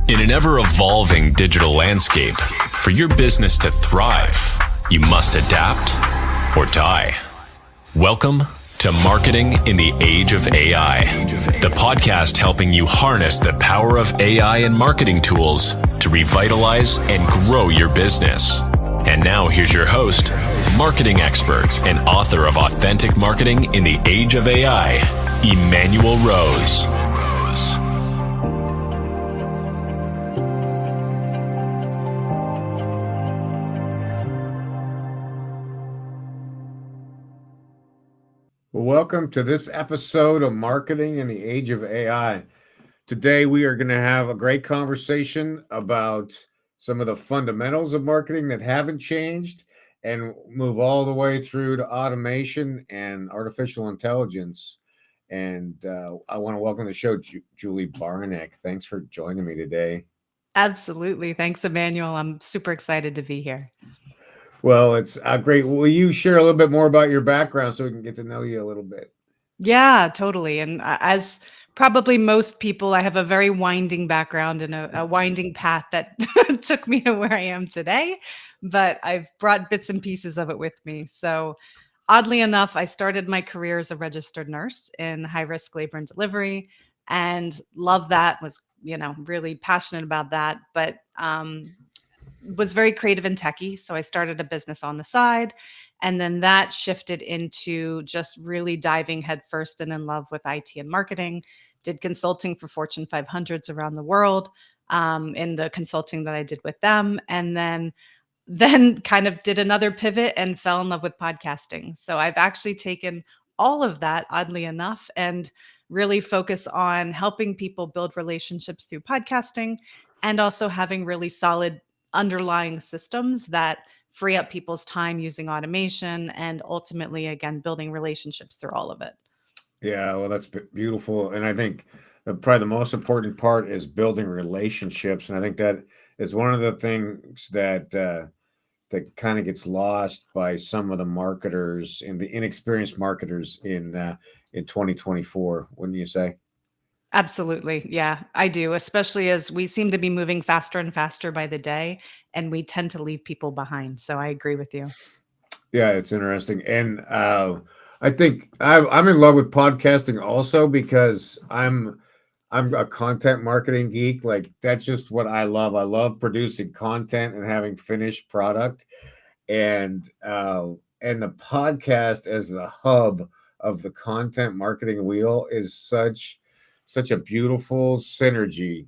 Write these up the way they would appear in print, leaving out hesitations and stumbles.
In an ever-evolving digital landscape, for your business to thrive, you must adapt or die. Welcome to Marketing in the Age of AI, the podcast helping you harness the power of AI and marketing tools to revitalize and grow your business. And now here's your host, marketing expert and author of Authentic Marketing in the Age of AI, Emanuel Rose. Welcome to this episode of Marketing in the Age of AI. Today, we are going to have a great conversation about some of the fundamentals of marketing that haven't changed and move all the way through to automation and artificial intelligence. And I want to welcome to the show, Juli Baranik. Thanks for joining me today. Absolutely. Thanks, Emanuel. I'm super excited to be here. Well, it's great. Will you share a little bit more about your background so we can get to know you a little bit? Yeah, totally. And as probably most people, I have a very winding background and a winding path that took me to where I am today, but I've brought bits and pieces of it with me. So oddly enough, I started my career as a registered nurse in high-risk labor and delivery and love that, was, really passionate about that, but was very creative and techie. So I started a business on the side. And then that shifted into just really diving headfirst and in love with IT and marketing. Did consulting for Fortune 500s around the world in the consulting that I did with them. And then kind of did another pivot and fell in love with podcasting. So I've actually taken all of that, oddly enough, and really focus on helping people build relationships through podcasting and also having really solid underlying systems that free up people's time using automation and ultimately, again, building relationships through all of it. Yeah, well, that's beautiful. And I think probably the most important part is building relationships. And I think that is one of the things that that kind of gets lost by some of the marketers and the inexperienced marketers in 2024, wouldn't you say? Absolutely. Yeah, I do, especially as we seem to be moving faster and faster by the day, and we tend to leave people behind. So I agree with you. Yeah, it's interesting. And I think I'm in love with podcasting also because I'm a content marketing geek. Like that's just what I love. I love producing content and having finished product, and the podcast as the hub of the content marketing wheel is such a beautiful synergy.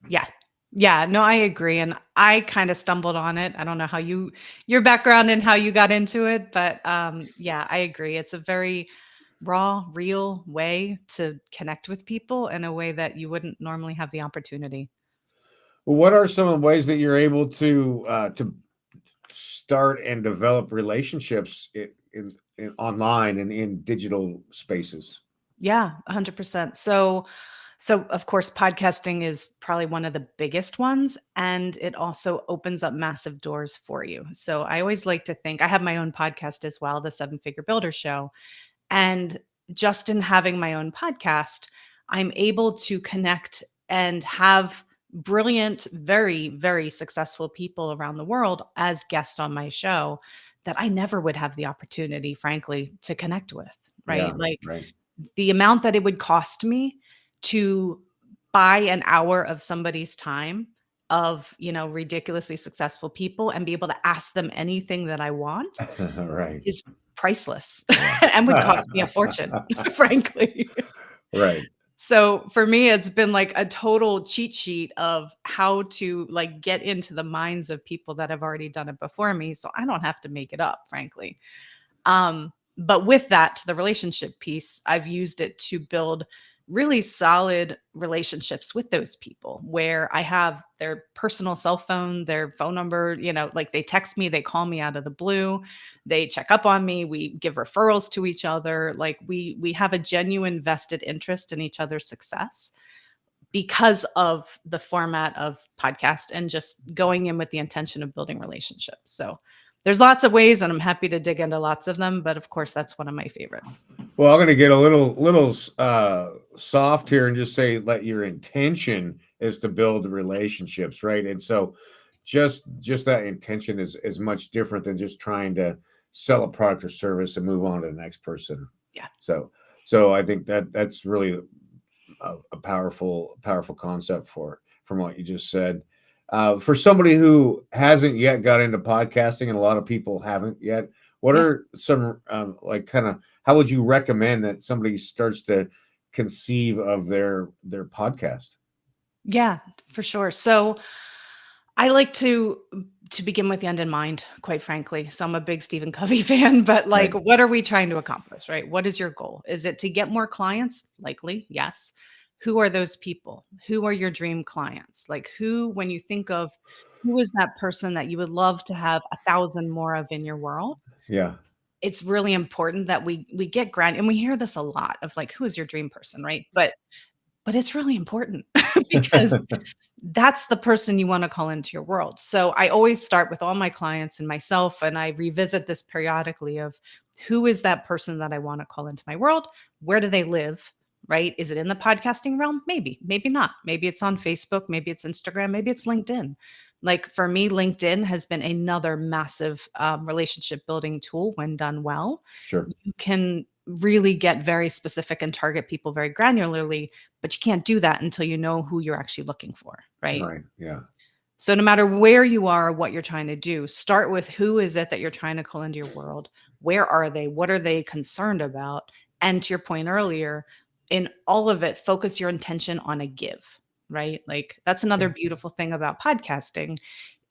Yeah. Yeah, no, I agree. And I kind of stumbled on it. I don't know how your background and how you got into it, but yeah, I agree. It's a very raw, real way to connect with people in a way that you wouldn't normally have the opportunity. Well, what are some of the ways that you're able to start and develop relationships in online and in digital spaces? Yeah, 100%. So of course, podcasting is probably one of the biggest ones, and it also opens up massive doors for you. So I always like to think I have my own podcast as well, the Seven Figure Builder Show. And just in having my own podcast, I'm able to connect and have brilliant, very, very successful people around the world as guests on my show that I never would have the opportunity, frankly, to connect with, right? Yeah, Like right. the amount that it would cost me to buy an hour of somebody's time of, ridiculously successful people and be able to ask them anything that I want Right. is priceless Yeah. and would cost me a fortune, frankly. Right. So for me, it's been like a total cheat sheet of how to like get into the minds of people that have already done it before me. So I don't have to make it up, frankly. But with that, to the relationship piece, I've used it to build really solid relationships with those people where I have their personal cell phone, their phone number, like they text me, they call me out of the blue, they check up on me, we give referrals to each other, like we have a genuine vested interest in each other's success because of the format of podcast and just going in with the intention of building relationships. So There's lots of ways, and I'm happy to dig into lots of them, but of course, that's one of my favorites. Well, I'm going to get a little soft here and just say, let your intention is to build relationships, right? And so, just that intention is much different than just trying to sell a product or service and move on to the next person. Yeah. So I think that's really a powerful concept from what you just said. For somebody who hasn't yet got into podcasting, and a lot of people haven't yet, what are some like kind of how would you recommend that somebody starts to conceive of their podcast? Yeah, for sure. So I like to begin with the end in mind, quite frankly. So I'm a big Stephen Covey fan, but like, Right. what are we trying to accomplish, right? What is your goal? Is it to get more clients? Likely, yes. Who are those people? Who are your dream clients? Like who, when you think of who is that person that you would love to have 1,000 more of in your world? Yeah. It's really important that we get and we hear this a lot of like, who is your dream person, right? But it's really important because that's the person you want to call into your world. So I always start with all my clients and myself, and I revisit this periodically of who is that person that I want to call into my world? Where do they live? Right? Is it in the podcasting realm? Maybe, maybe not. Maybe it's on Facebook, maybe it's Instagram, maybe it's LinkedIn. Like for me, LinkedIn has been another massive relationship building tool when done well. Sure. You can really get very specific and target people very granularly, but you can't do that until you know who you're actually looking for, right? Right. Yeah. So no matter where you are, what you're trying to do, start with who is it that you're trying to call into your world? Where are they? What are they concerned about? And to your point earlier, in all of it, focus your intention on a give, right? Like that's another beautiful thing about podcasting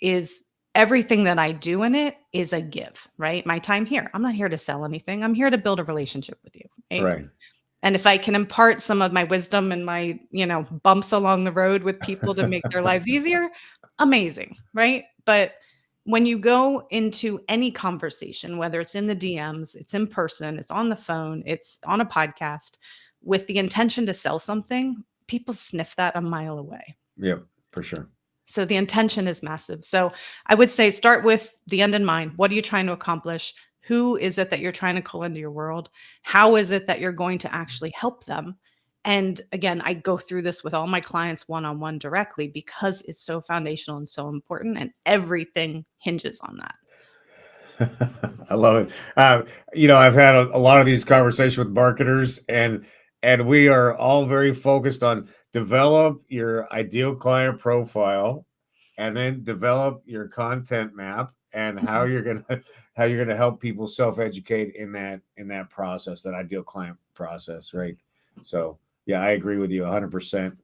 is everything that I do in it is a give, right? My time here. I'm not here to sell anything. I'm here to build a relationship with you, right? Right. And if I can impart some of my wisdom and my, bumps along the road with people to make their lives easier, amazing, right? But when you go into any conversation, whether it's in the DMs, it's in person, it's on the phone, it's on a podcast, with the intention to sell something, people sniff that a mile away. Yep, for sure. So the intention is massive. So I would say start with the end in mind. What are you trying to accomplish? Who is it that you're trying to call into your world? How is it that you're going to actually help them? And again, I go through this with all my clients one-on-one directly because it's so foundational and so important, and everything hinges on that. I love it. I've had a lot of these conversations with marketers, and we are all very focused on develop your ideal client profile, and then develop your content map and how Mhm. you're gonna help people self-educate in that process, that ideal client process, right? So yeah, I agree with you 100%.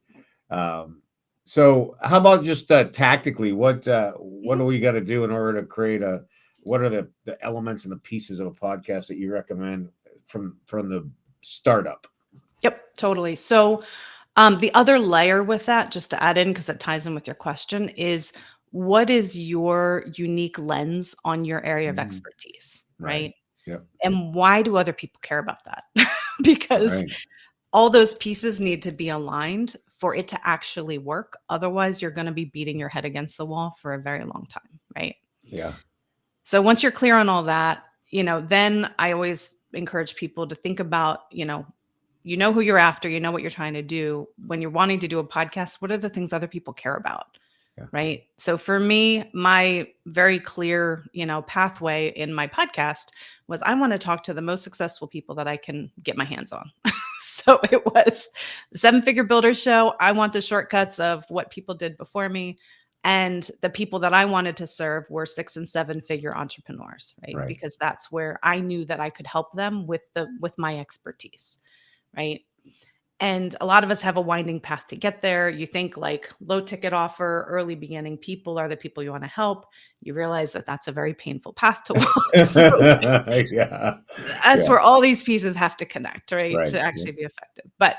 So how about just tactically, what do we got to do in order to create what are the elements and the pieces of a podcast that you recommend from the startup? Yep, totally. So the other layer with that, just to add in, because it ties in with your question, is what is your unique lens on your area of Mhm. expertise, Right. right? Yep. And why do other people care about that? Because Right. all those pieces need to be aligned for it to actually work. Otherwise, you're going to be beating your head against the wall for a very long time, right? Yeah. So once you're clear on all that, then I always encourage people to think about, who you're after, you know what you're trying to do. When you're wanting to do a podcast, what are the things other people care about? Yeah. Right. So for me, my very clear, pathway in my podcast was I want to talk to the most successful people that I can get my hands on. So it was the 7-Figure Builders Show. I want the shortcuts of what people did before me. And the people that I wanted to serve were 6 and 7-figure entrepreneurs, right? Right. Because that's where I knew that I could help them with my expertise, right? And a lot of us have a winding path to get there. You think like low ticket offer, early beginning people are the people you want to help. You realize that that's a very painful path to walk. So Yeah. that's Yeah. where all these pieces have to connect, right? Right. To Yeah. actually be effective. But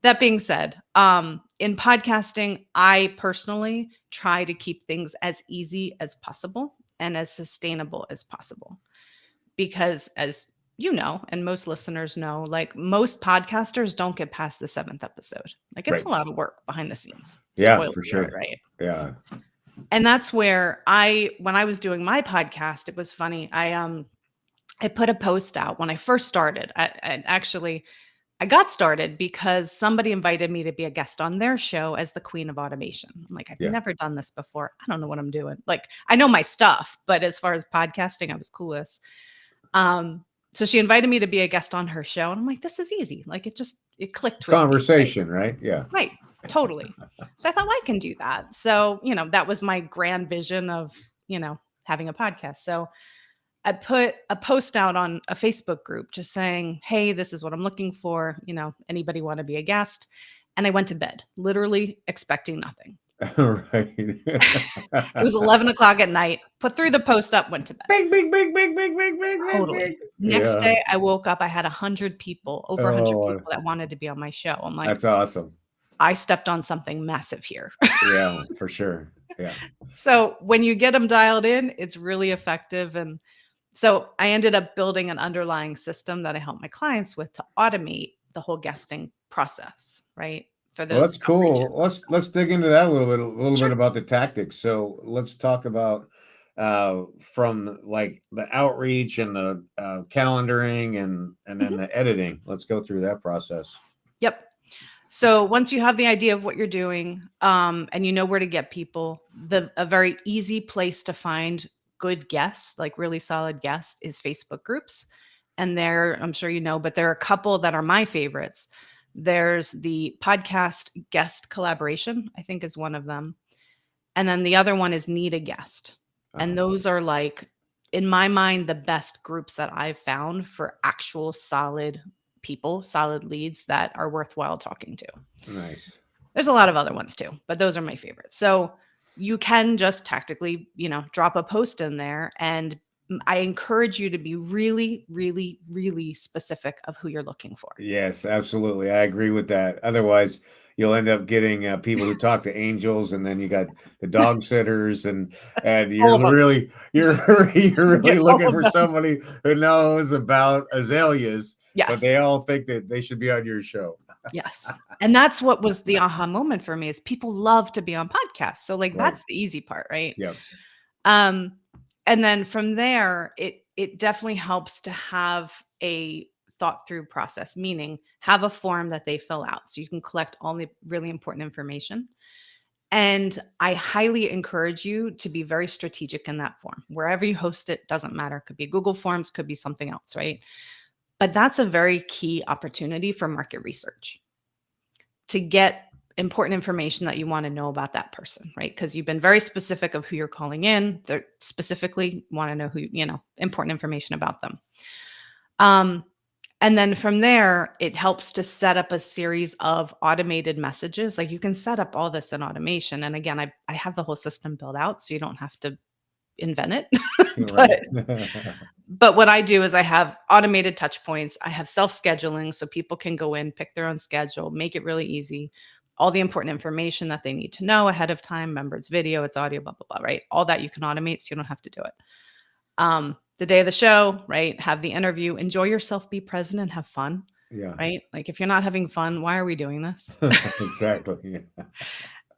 that being said, in podcasting, I personally try to keep things as easy as possible and as sustainable as possible. Because as you know, and most listeners know, like most podcasters don't get past the 7th episode. Like it's Right. a lot of work behind the scenes. Yeah, Spoiler for alert, sure. right? Yeah. And that's where when I was doing my podcast, it was funny. I put a post out when I first started. I got started because somebody invited me to be a guest on their show as the queen of automation. I'm like, I've Yeah. never done this before. I don't know what I'm doing. Like, I know my stuff, but as far as podcasting, I was clueless. So she invited me to be a guest on her show. And I'm like, this is easy. Like it clicked with me, Conversation, right? Yeah. right? Totally. So I thought, well, I can do that. So, that was my grand vision of, having a podcast. So I put a post out on a Facebook group just saying, hey, this is what I'm looking for. Anybody want to be a guest? And I went to bed, literally expecting nothing. Right. It was 11 o'clock at night, put through the post up, went to bed. Big. Totally. Next day, I woke up, I had 100 people, over 100 Oh, people that wanted to be on my show. I'm like, that's awesome. I stepped on something massive here. Yeah, for sure. Yeah. So when you get them dialed in, it's really effective. And so I ended up building an underlying system that I help my clients with to automate the whole guesting process, right? For Well, those that's cool. outreaches. Let's dig into that a little bit Sure. about the tactics. So let's talk about from like the outreach and the calendaring and then the editing. Let's go through that process. Yep. So once you have the idea of what you're doing, and you know where to get people, a very easy place to find good guests, like really solid guests, is Facebook groups. And I'm sure you know, but there are a couple that are my favorites. There's the podcast guest collaboration, I think is one of them. And then the other one is Need a Guest. And those are like, in my mind, the best groups that I've found for actual solid people, solid leads that are worthwhile talking to. Nice. There's a lot of other ones too, but those are my favorites. So you can just tactically, drop a post in there, and I encourage you to be really, really, really specific of who you're looking for. Yes, absolutely. I agree with that. Otherwise, you'll end up getting people who talk to angels, and then you got the dog sitters, and All you're of them. really you're Get really all looking of for them. somebody who knows about azaleas, but they Yes. all think that they should be on your show. Yes. And that's what was the aha moment for me, is people love to be on podcasts. So like, Right. that's the easy part, right? Yeah. And then from there, it definitely helps to have a thought through process, meaning have a form that they fill out so you can collect all the really important information. And I highly encourage you to be very strategic in that form. Wherever you host it, doesn't matter. Could be Google Forms, could be something else, right? But that's a very key opportunity for market research, to get important information that you want to know about that person, right? Because you've been very specific of who you're calling in. They specifically want to know important information about them. And then from there, it helps to set up a series of automated messages. Like, you can set up all this in automation. And again, I have the whole system built out, so you don't have to invent it. But what I do is I have automated touch points. I have self-scheduling, so people can go in, pick their own schedule, make it really easy. All the important information that they need to know ahead of time. Remember, it's video, it's audio, blah, blah, blah, right? All that you can automate, so you don't have to do it. The day of the show, right? Have the interview, enjoy yourself, be present, and have fun. Yeah. Right? Like, if you're not having fun, why are we doing this? Exactly. Yeah.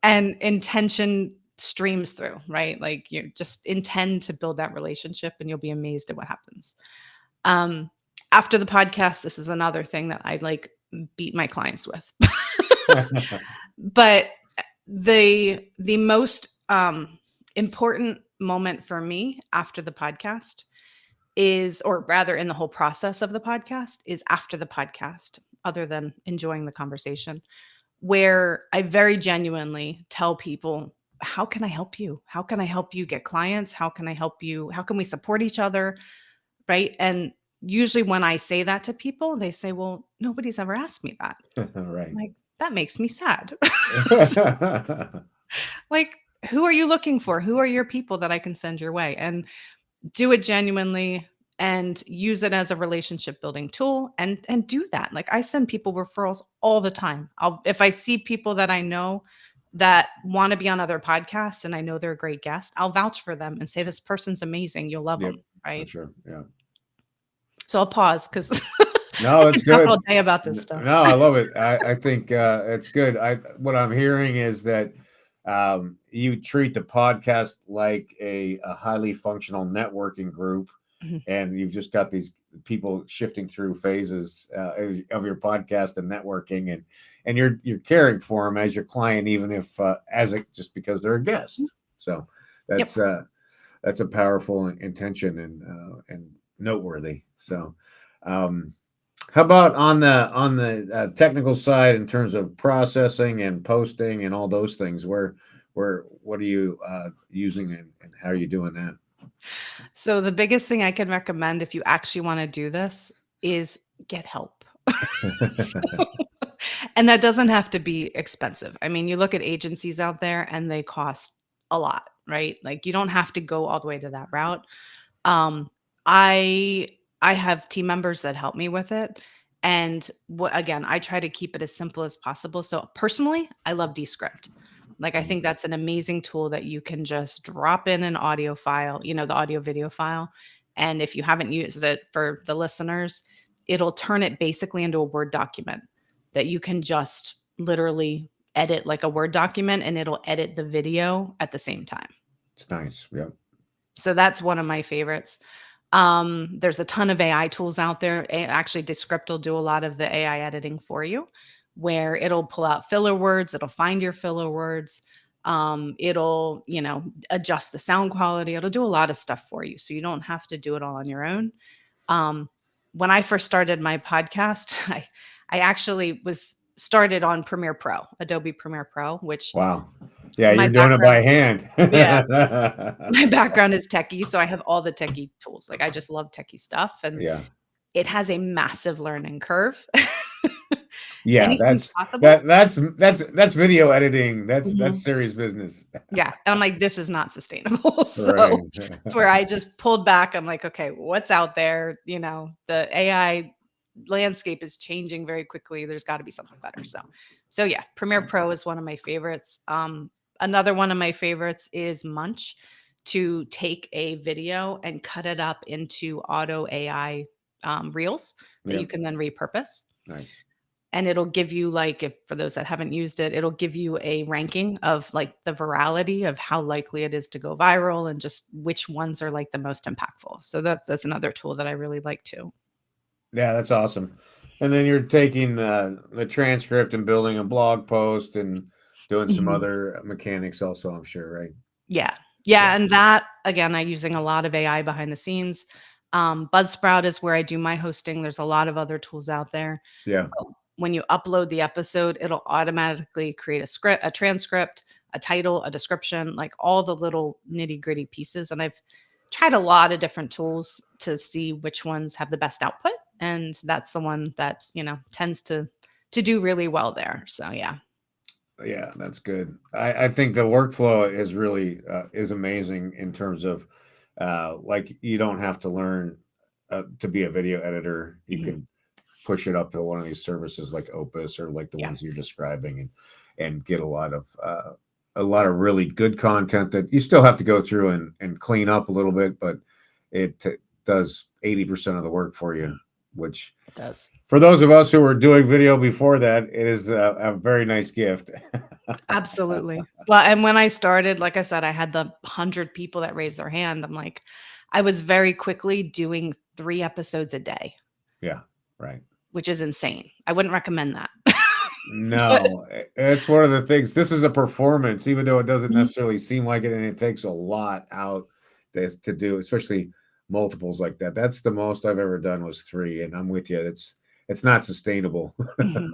And intention streams through, right? Like, you just intend to build that relationship, and you'll be amazed at what happens. After the podcast, this is another thing that I like beat my clients with. But the most important moment for me after the podcast is, or rather in the whole process of the podcast, is after the podcast, other than enjoying the conversation, where I very genuinely tell people, how can I help you? How can I help you get clients? How can I help you? How can we support each other? Right. And usually when I say that to people, they say, well, nobody's ever asked me that. Right. I'm like, that makes me sad. Like, who are you looking for? Who are your people that I can send your way? And do it genuinely and use it as a relationship building tool, and do that. Like, I send people referrals all the time. If I see people that I know that want to be on other podcasts and I know they're a great guest, I'll vouch for them and say, this person's amazing. You'll love them. Right. For sure. Yeah. So I'll pause, because No, I that's could talk good. all day about this stuff. No, I love it. I think it's good. What I'm hearing is that You treat the podcast like a highly functional networking group, Mhm. and you've just got these people shifting through phases of your podcast and networking, and you're caring for them as your client, even if as a, just because they're a guest. So Yep. that's a powerful intention and noteworthy. So, um, how about on the technical side in terms of processing and posting and all those things? Where what are you using and how are you doing that? So the biggest thing I can recommend if you actually want to do this is get help. So, and that doesn't have to be expensive. I mean, you look at agencies out there and they cost a lot, right? Like you don't have to go all the way to that route. Um, I I have team members that help me with it. And again, I try to keep it as simple as possible. So personally, I love Descript. Like I think that's an amazing tool that you can just drop in an audio file, the audio video file. And if you haven't used it for the listeners, it'll turn it basically into a Word document that you can just literally edit like a Word document and it'll edit the video at the same time. It's nice. Yep. So that's one of my favorites. There's a ton of AI tools out there. Actually, Descript will do a lot of the AI editing for you, where it'll pull out filler words, it'll find your filler words, it'll, adjust the sound quality, it'll do a lot of stuff for you. So you don't have to do it all on your own. Um, when I first started my podcast, I actually was started on Premiere Pro, Adobe Premiere Pro, which Wow. Yeah, my you're doing it by background, hand. yeah, my background is techie, so I have all the techie tools. Like I just love techie stuff and Yeah. it has a massive learning curve. Yeah, Anything's possible. that's video editing. Mhm. That's serious business. Yeah, and I'm like, "This is not sustainable." Right. So, it's where I just pulled back. I'm like, "Okay, what's out there?" The AI landscape is changing very quickly. There's gotta be something better. So yeah, Premiere Pro is one of my favorites. Another one of my favorites is Munch, to take a video and cut it up into auto AI, reels that you Yep. can then repurpose. Nice. And it'll give you, like, if for those that haven't used it, it'll give you a ranking of, like, the virality of how likely it is to go viral and just which ones are, like, the most impactful. So that's another tool that I really like too. Yeah, that's awesome. And then you're taking the transcript and building a blog post and doing some Mhm. other mechanics also, I'm sure, right? Yeah. Yeah. Yeah, and that, again, I'm using a lot of AI behind the scenes. Buzzsprout is where I do my hosting. There's a lot of other tools out there. Yeah. When you upload the episode, it'll automatically create a script, a transcript, a title, a description, like all the little nitty-gritty pieces. And I've tried a lot of different tools to see which ones have the best output. And that's the one that, tends to do really well there. So yeah. Yeah, that's good. I think the workflow is really is amazing in terms of like you don't have to learn to be a video editor. You Mhm. can push it up to one of these services like Opus or like the Yeah. ones you're describing and get a lot of really good content that you still have to go through and clean up a little bit, but it does 80% of the work for you, which It does. for those of us who were doing video before that, it is a very nice gift. Absolutely. Well, and when I started, like I said, I had the 100 people that raised their hand. I'm like, I was very quickly doing 3 episodes a day, Yeah, right. which is insane. I wouldn't recommend that. But No, it's one of the things. This is a performance, even though it doesn't Mhm. necessarily seem like it, and it takes a lot out to do, especially multiples like that. That's the most I've ever done was 3, and I'm with you. It's not sustainable. Mhm.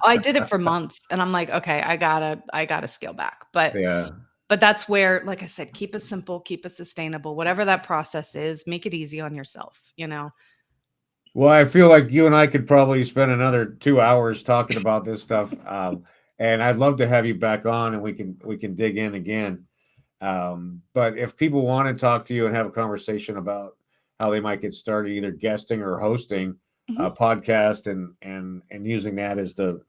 I did it for months and I'm like, "Okay, I gotta scale back." Yeah. But that's where, like I said, keep it simple, keep it sustainable, whatever that process is, make it easy on yourself. Well, I feel like you and I could probably spend another 2 hours talking about this stuff, and I'd love to have you back on, and we can dig in again. But if people want to talk to you and have a conversation about how they might get started, either guesting or hosting Mhm. a podcast and using that as the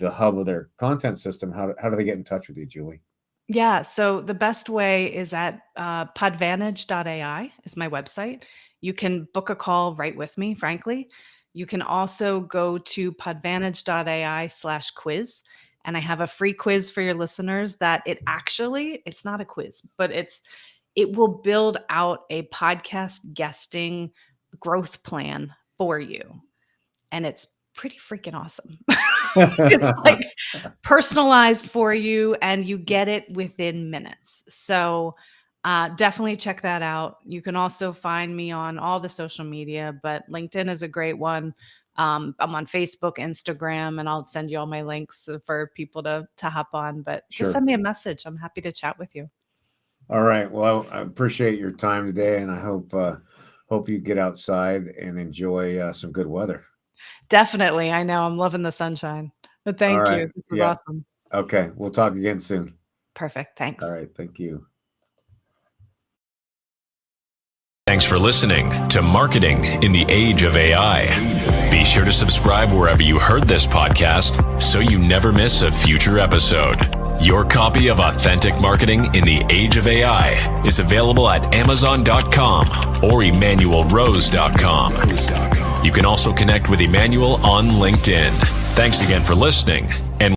hub of their content system, how do they get in touch with you, Julie? Yeah, so the best way is at, podvantage.ai is my website. You can book a call right with me, frankly. You can also go to podvantage.ai/quiz, And I have a free quiz for your listeners that it's not a quiz, but it will build out a podcast guesting growth plan for you. And it's pretty freaking awesome. It's like personalized for you, and you get it within minutes. So definitely check that out. You can also find me on all the social media, but LinkedIn is a great one. I'm on Facebook, Instagram, and I'll send you all my links for people to hop on. But just send me a message. I'm happy to chat with you. All right. Well, I appreciate your time today, and I hope you get outside and enjoy some good weather. Definitely. I know. I'm loving the sunshine. But thank you. This was awesome. Okay. We'll talk again soon. Perfect. Thanks. All right. Thank you. Thanks for listening to Marketing in the Age of AI. Be sure to subscribe wherever you heard this podcast so you never miss a future episode. Your copy of Authentic Marketing in the Age of AI is available at Amazon.com or EmanuelRose.com. You can also connect with Emanuel on LinkedIn. Thanks again for listening, and